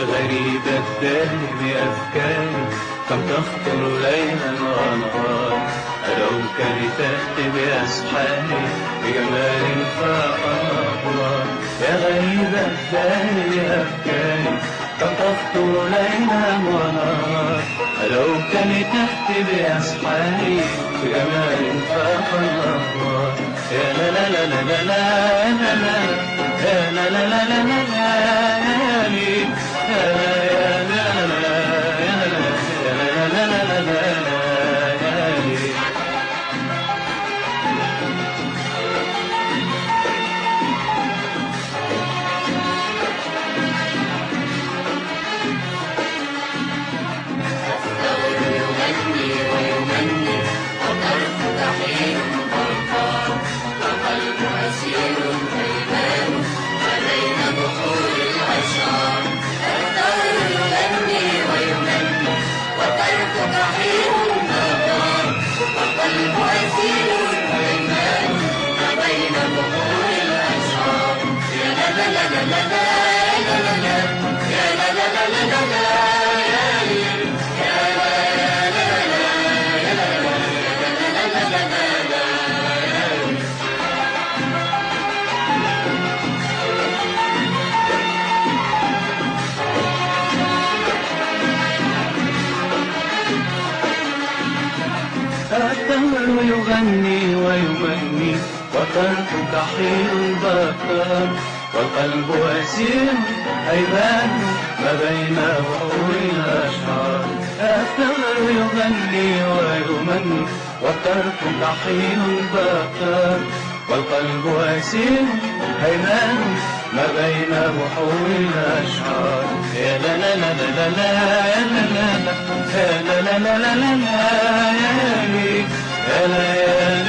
غريب الدهر بأفكاري كم تخطر ليلا ونهار، لو كانت تأتي بأسحاري بجمال فاق الأبرار. يا غريب الدهر بأفكاري كم تخطر ليلا ونهار، لو كانت تأتي بأسحاري بجمال فاق الأبرار. يا لا لا لا لا لا لا لا يا لا لا لا لا الدهر يغني ويمني وطرفك حين البكار، والقلب أسير هيمان ما بين بحور الأشعار. الدهر يغني ويمني وطرفك حين البكار، والقلب أسير هيمان ما بين بحور الأشعار. يا لا لا لا لا لا يا لا لا لا لا لا لا لا لا يا لا